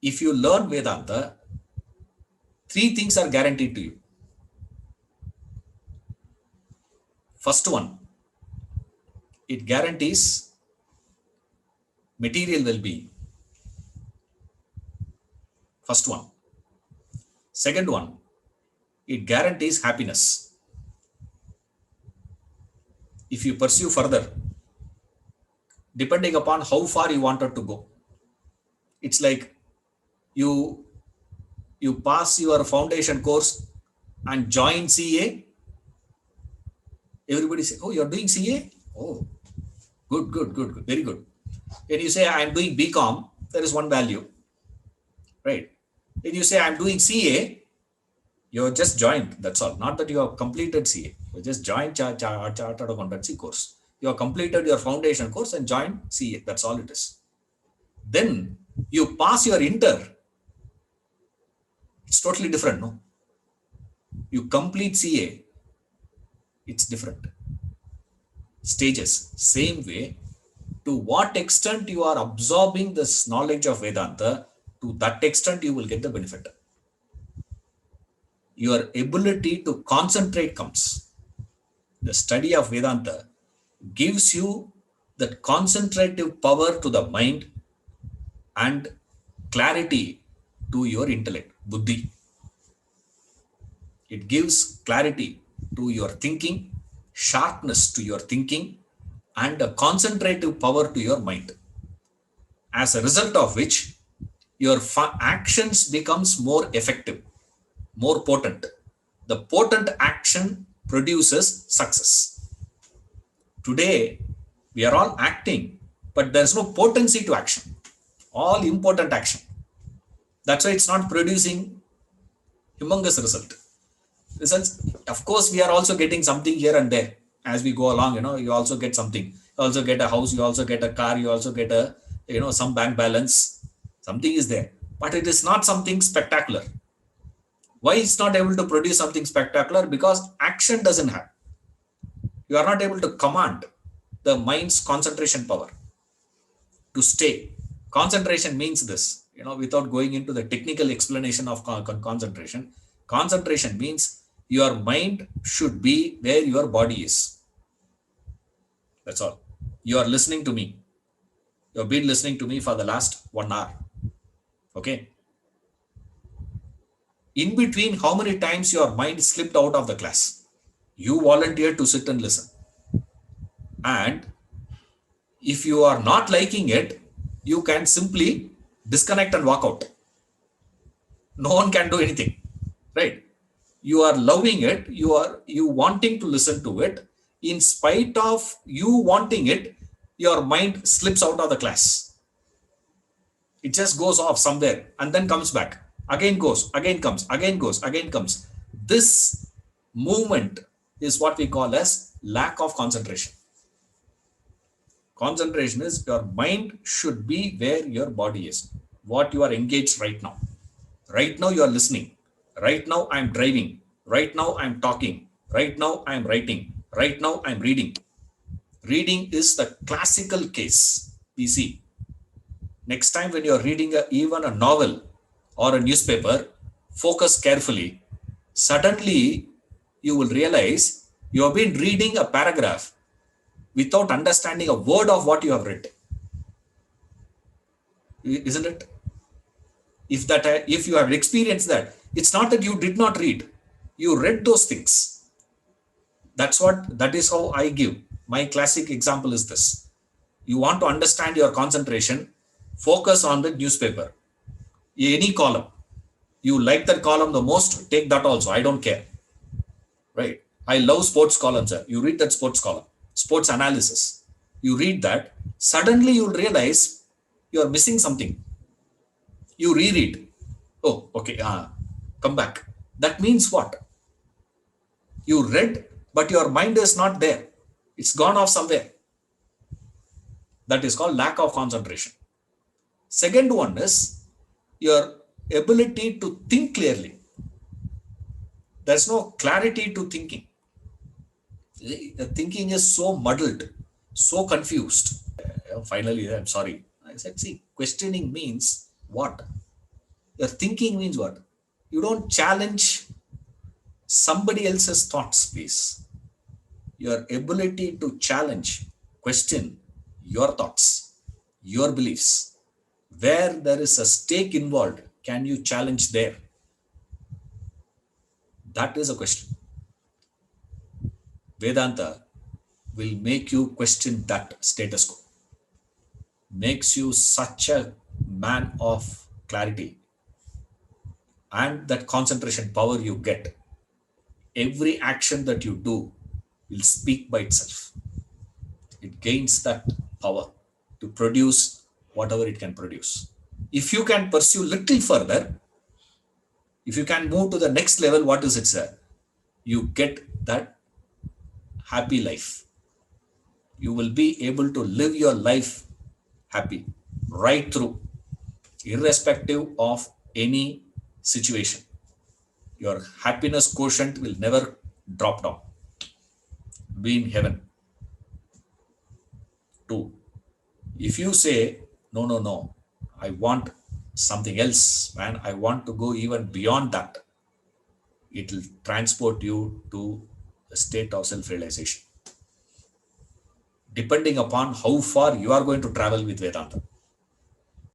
if you learn Vedanta, three things are guaranteed to you. First one, it guarantees material well-being. First one. Second one, it guarantees happiness. If you pursue further, depending upon how far you wanted to go, it's like you pass your foundation course and join CA. Everybody say, oh, you're doing CA? Oh, good, very good. When you say I'm doing BCom, there is one value, right? When you say I'm doing CA, you're just joined, that's all. Not that you have completed CA. You just joined Chartered Accountancy course. You have completed your foundation course and joined CA. That's all it is. Then you pass your inter. It's totally different, no? You complete CA. It's different. Stages. Same way, to what extent you are absorbing this knowledge of Vedanta, to that extent you will get the benefit. Your ability to concentrate comes. The study of Vedanta gives you that concentrative power to the mind and clarity to your intellect, buddhi. It gives clarity to your thinking, sharpness to your thinking, and a concentrative power to your mind. As a result of which, your actions becomes more effective, more potent. The potent action produces success. Today, we are all acting, but there's no potency to action. All impotent action. That's why it's not producing humongous results. Of course, we are also getting something here and there as we go along. You also get something. You also get a house. You also get a car. You also get a some bank balance. Something is there, but it is not something spectacular. Why it's not able to produce something spectacular? Because action doesn't have. You are not able to command the mind's concentration power to stay. Concentration means this, without going into the technical explanation of concentration. Concentration means your mind should be where your body is. That's all. You are listening to me. You have been listening to me for the last 1 hour. Okay. In between, how many times your mind slipped out of the class? You volunteered to sit and listen. And if you are not liking it, you can simply disconnect and walk out. No one can do anything, right? You are loving it. You wanting to listen to it. In spite of you wanting it, your mind slips out of the class. It just goes off somewhere and then comes back. Again goes, again comes, again goes, again comes. This movement is what we call as lack of concentration. Concentration is your mind should be where your body is, what you are engaged right now. Right now you are listening. Right now I am driving. Right now I am talking. Right now I am writing. Right now I am reading. Reading is the classical case we see. Next time when you are reading even a novel or a newspaper, focus carefully. Suddenly you will realize you have been reading a paragraph without understanding a word of what you have read. Isn't it? If you have experienced that, it's not that you did not read. You read those things. That is how I give. My classic example is this. You want to understand your concentration, focus on the newspaper. Any column. You like that column the most, take that also. I don't care. Right? I love sports columns, sir. You read that sports column. Sports analysis. You read that. Suddenly you'll realize you're missing something. You reread. Oh, okay. Come back. That means what? You read, but your mind is not there. It's gone off somewhere. That is called lack of concentration. Second one is your ability to think clearly. There's no clarity to thinking. The thinking is so muddled, so confused. Finally, I'm sorry. I said, see, questioning means what? Your thinking means what? You don't challenge somebody else's thought space. Your ability to challenge, question your thoughts, your beliefs. Where there is a stake involved, can you challenge there? That is a question. Vedanta will make you question that status quo, makes you such a man of clarity, and that concentration power you get. Every action that you do will speak by itself. It gains that power to produce whatever it can produce. If you can pursue little further, if you can move to the next level, what is it, sir? You get that happy life. You will be able to live your life happy right through, irrespective of any situation. Your happiness quotient will never drop down. Be in heaven. Two, if you say, no, no, no, I want something else, man, I want to go even beyond that, it will transport you to a state of self realization, depending upon how far you are going to travel with Vedanta.